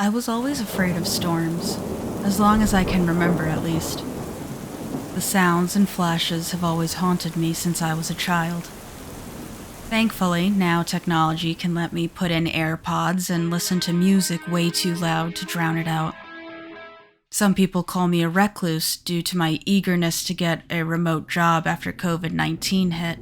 I was always afraid of storms, as long as I can remember at least. The sounds and flashes have always haunted me since I was a child. Thankfully, now technology can let me put in AirPods and listen to music way too loud to drown it out. Some people call me a recluse due to my eagerness to get a remote job after COVID-19 hit.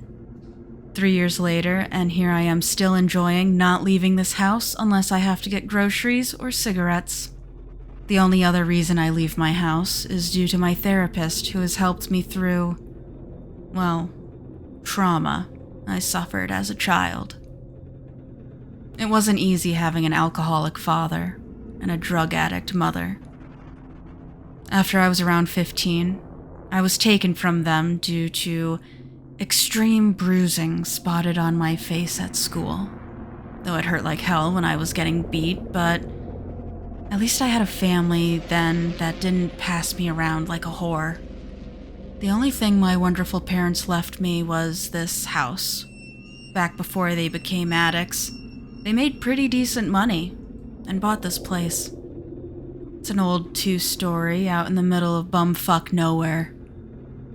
3 years later, and here I am still enjoying not leaving this house unless I have to get groceries or cigarettes. The only other reason I leave my house is due to my therapist who has helped me through, well, trauma I suffered as a child. It wasn't easy having an alcoholic father and a drug addict mother. After I was around 15, I was taken from them due to extreme bruising spotted on my face at school. Though it hurt like hell when I was getting beat, but at least I had a family then that didn't pass me around like a whore. The only thing my wonderful parents left me was this house. Back before they became addicts, they made pretty decent money and bought this place. It's an old 2-story out in the middle of bumfuck nowhere.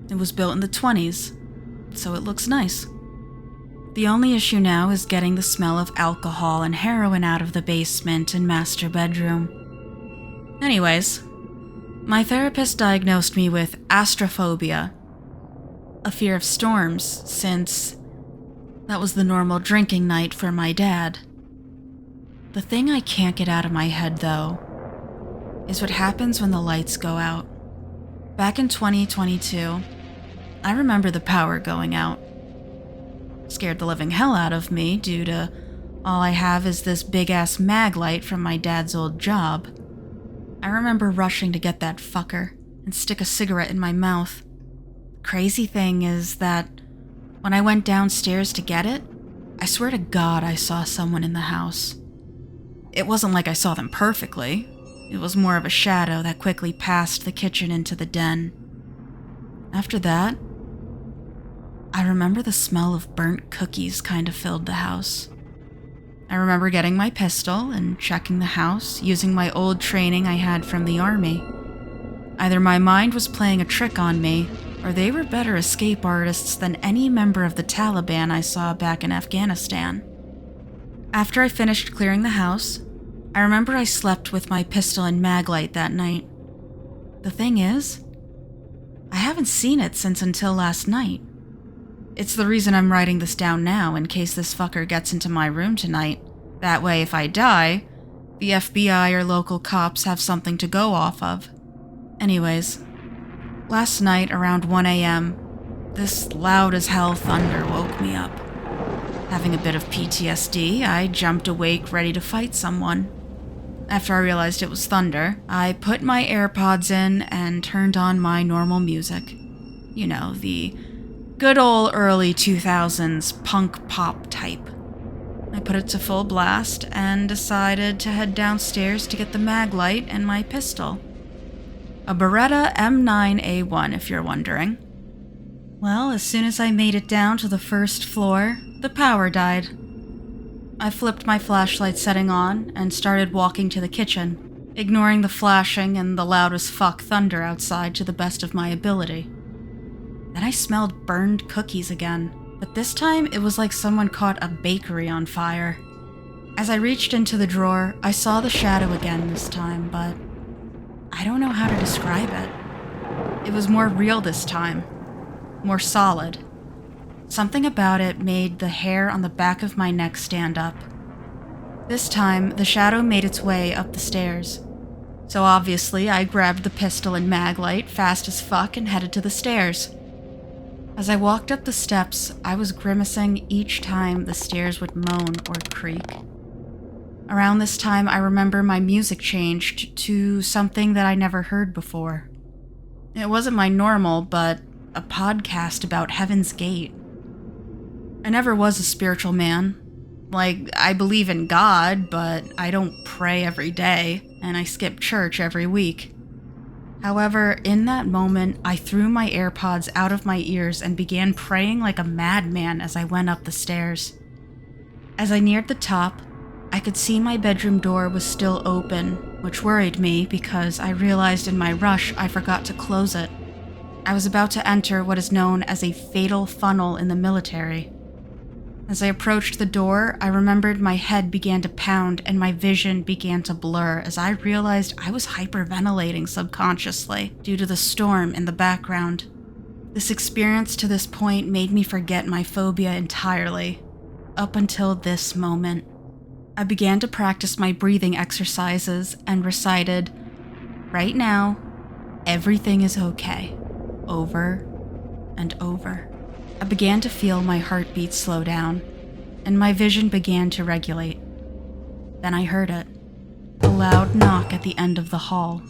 It was built in the 20s, so it looks nice. The only issue now is getting the smell of alcohol and heroin out of the basement and master bedroom. Anyways, my therapist diagnosed me with astrophobia, a fear of storms, since that was the normal drinking night for my dad. The thing I can't get out of my head, though, is what happens when the lights go out. Back in 2022, I remember the power going out. Scared the living hell out of me due to all I have is this big-ass mag light from my dad's old job. I remember rushing to get that fucker and stick a cigarette in my mouth. Crazy thing is that when I went downstairs to get it, I swear to God I saw someone in the house. It wasn't like I saw them perfectly. It was more of a shadow that quickly passed the kitchen into the den. After that, I remember the smell of burnt cookies kind of filled the house. I remember getting my pistol and checking the house using my old training I had from the army. Either my mind was playing a trick on me, or they were better escape artists than any member of the Taliban I saw back in Afghanistan. After I finished clearing the house, I remember I slept with my pistol and mag light that night. The thing is, I haven't seen it since until last night. It's the reason I'm writing this down now in case this fucker gets into my room tonight. That way, if I die, the FBI or local cops have something to go off of. Anyways, last night around 1 a.m., this loud as hell thunder woke me up. Having a bit of PTSD, I jumped awake ready to fight someone. After I realized it was thunder, I put my AirPods in and turned on my normal music. You know, the good old early 2000s punk pop type. I put it to full blast and decided to head downstairs to get the mag light and my pistol. A Beretta M9A1, if you're wondering. Well, as soon as I made it down to the first floor, the power died. I flipped my flashlight setting on and started walking to the kitchen, ignoring the flashing and the loud as fuck thunder outside to the best of my ability. Then I smelled burned cookies again, but this time it was like someone caught a bakery on fire. As I reached into the drawer, I saw the shadow again this time, but I don't know how to describe it. It was more real this time, more solid. Something about it made the hair on the back of my neck stand up. This time, the shadow made its way up the stairs. So obviously, I grabbed the pistol and mag light fast as fuck and headed to the stairs. As I walked up the steps, I was grimacing each time the stairs would moan or creak. Around this time, I remember my music changed to something that I never heard before. It wasn't my normal, but a podcast about Heaven's Gate. I never was a spiritual man. Like, I believe in God, but I don't pray every day, and I skip church every week. However, in that moment, I threw my AirPods out of my ears and began praying like a madman as I went up the stairs. As I neared the top, I could see my bedroom door was still open, which worried me because I realized in my rush I forgot to close it. I was about to enter what is known as a fatal funnel in the military. As I approached the door, I remembered my head began to pound and my vision began to blur as I realized I was hyperventilating subconsciously due to the storm in the background. This experience to this point made me forget my phobia entirely, up until this moment. I began to practice my breathing exercises and recited, "Right now, everything is okay," over and over. I began to feel my heartbeat slow down, and my vision began to regulate. Then I heard it, a loud knock at the end of the hall.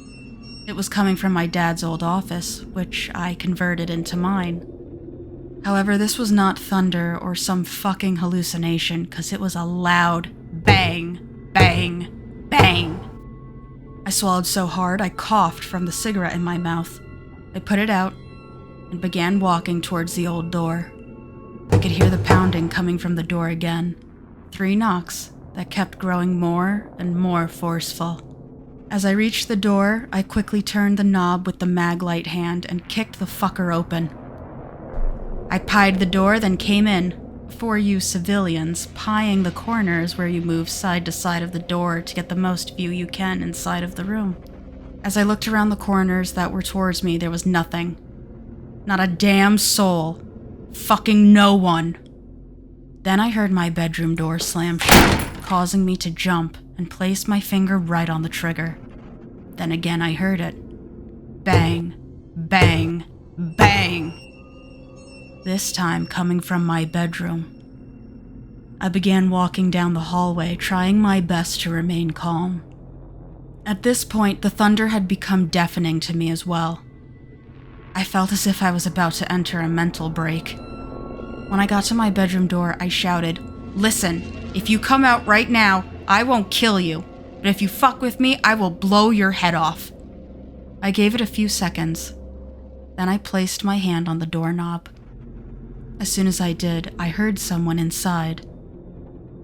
It was coming from my dad's old office, which I converted into mine. However, this was not thunder or some fucking hallucination, because it was a loud bang, bang, bang. I swallowed so hard I coughed from the cigarette in my mouth. I put it out and began walking towards the old door. I could hear the pounding coming from the door again. 3 knocks that kept growing more and more forceful. As I reached the door, I quickly turned the knob with the mag light hand and kicked the fucker open. I pied the door, then came in, for you civilians, pieing the corners where you move side to side of the door to get the most view you can inside of the room. As I looked around the corners that were towards me, there was nothing. Not a damn soul. Fucking no one. Then I heard my bedroom door slam shut, causing me to jump and place my finger right on the trigger. Then again I heard it. Bang, bang, bang. This time coming from my bedroom. I began walking down the hallway, trying my best to remain calm. At this point, the thunder had become deafening to me as well. I felt as if I was about to enter a mental break. When I got to my bedroom door, I shouted, "Listen, if you come out right now, I won't kill you, but if you fuck with me, I will blow your head off." I gave it a few seconds. Then I placed my hand on the doorknob. As soon as I did, I heard someone inside.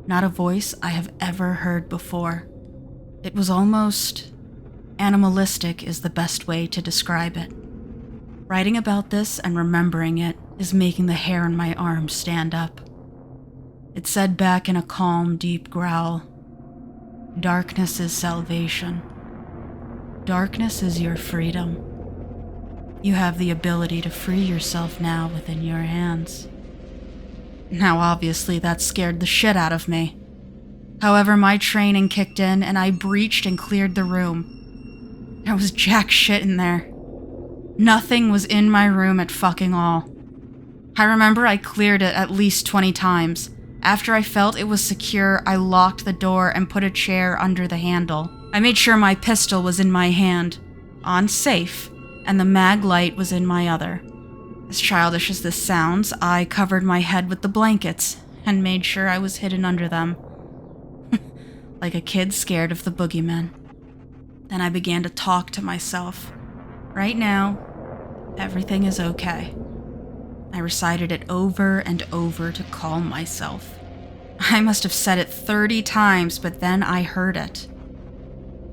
Not a voice I have ever heard before. It was almost animalistic is the best way to describe it. Writing about this and remembering it is making the hair on my arms stand up. It said back in a calm, deep growl, "Darkness is salvation. Darkness is your freedom. You have the ability to free yourself now within your hands." Now obviously that scared the shit out of me. However, my training kicked in and I breached and cleared the room. There was jack shit in there. Nothing was in my room at fucking all. I remember I cleared it at least 20 times. After I felt it was secure, I locked the door and put a chair under the handle. I made sure my pistol was in my hand, on safe, and the mag light was in my other. As childish as this sounds, I covered my head with the blankets and made sure I was hidden under them. Like a kid scared of the boogeyman. Then I began to talk to myself. Right now, everything is okay. I recited it over and over to calm myself. I must have said it 30 times, but then I heard it.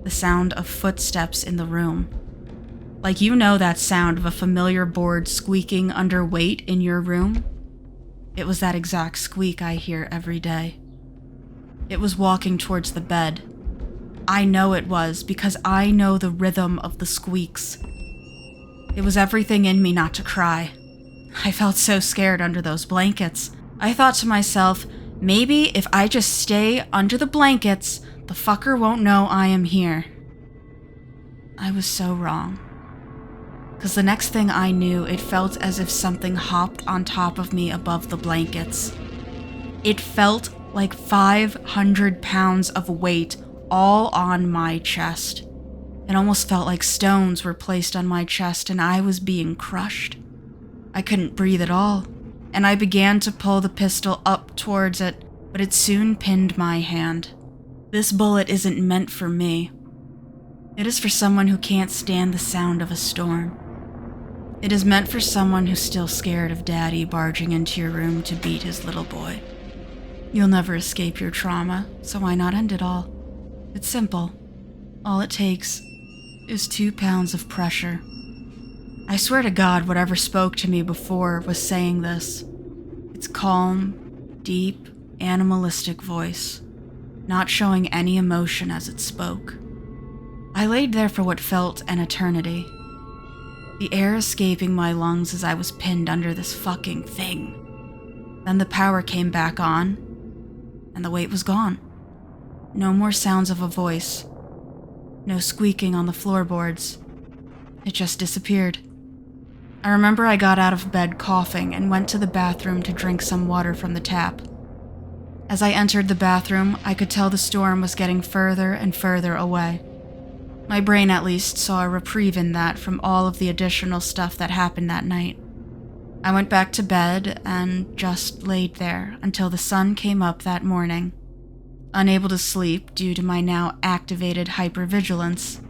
The sound of footsteps in the room. Like you know that sound of a familiar board squeaking under weight in your room? It was that exact squeak I hear every day. It was walking towards the bed. I know it was because I know the rhythm of the squeaks. It was everything in me not to cry. I felt so scared under those blankets. I thought to myself, maybe if I just stay under the blankets, the fucker won't know I am here. I was so wrong. Because the next thing I knew, it felt as if something hopped on top of me above the blankets. It felt like 500 pounds of weight all on my chest. It almost felt like stones were placed on my chest and I was being crushed. I couldn't breathe at all, and I began to pull the pistol up towards it, but it soon pinned my hand. This bullet isn't meant for me. It is for someone who can't stand the sound of a storm. It is meant for someone who's still scared of Daddy barging into your room to beat his little boy. You'll never escape your trauma, so why not end it all? It's simple. All it takes is 2 pounds of pressure. I swear to God, whatever spoke to me before was saying this. Its calm, deep, animalistic voice, not showing any emotion as it spoke. I laid there for what felt an eternity, the air escaping my lungs as I was pinned under this fucking thing. Then the power came back on, and the weight was gone. No more sounds of a voice. No squeaking on the floorboards. It just disappeared. I remember I got out of bed coughing and went to the bathroom to drink some water from the tap. As I entered the bathroom, I could tell the storm was getting further and further away. My brain at least saw a reprieve in that from all of the additional stuff that happened that night. I went back to bed and just laid there until the sun came up that morning, unable to sleep due to my now activated hypervigilance.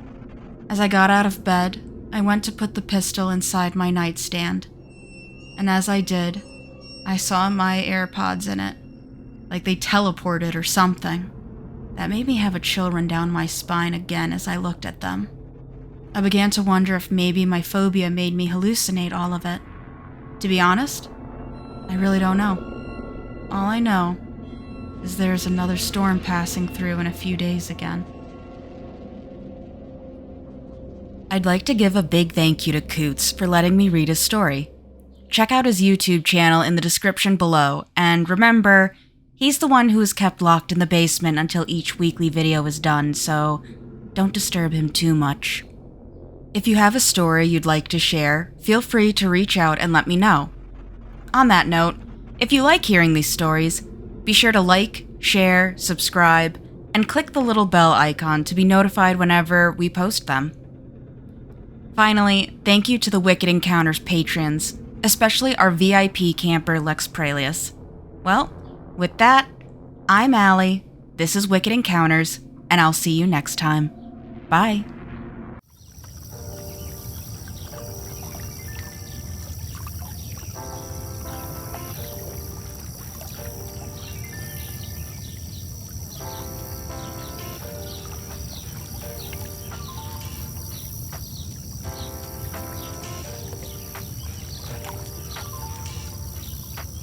As I got out of bed, I went to put the pistol inside my nightstand, and as I did, I saw my AirPods in it, like they teleported or something. That made me have a chill run down my spine again as I looked at them. I began to wonder if maybe my phobia made me hallucinate all of it. To be honest, I really don't know. All I know is there's another storm passing through in a few days again. I'd like to give a big thank you to Coots for letting me read his story. Check out his YouTube channel in the description below, and remember, he's the one who is kept locked in the basement until each weekly video is done, so don't disturb him too much. If you have a story you'd like to share, feel free to reach out and let me know. On that note, if you like hearing these stories, be sure to like, share, subscribe, and click the little bell icon to be notified whenever we post them. Finally, thank you to the Wicked Encounters patrons, especially our VIP camper Lex Prelius. Well, with that, I'm Allie, this is Wicked Encounters, and I'll see you next time. Bye.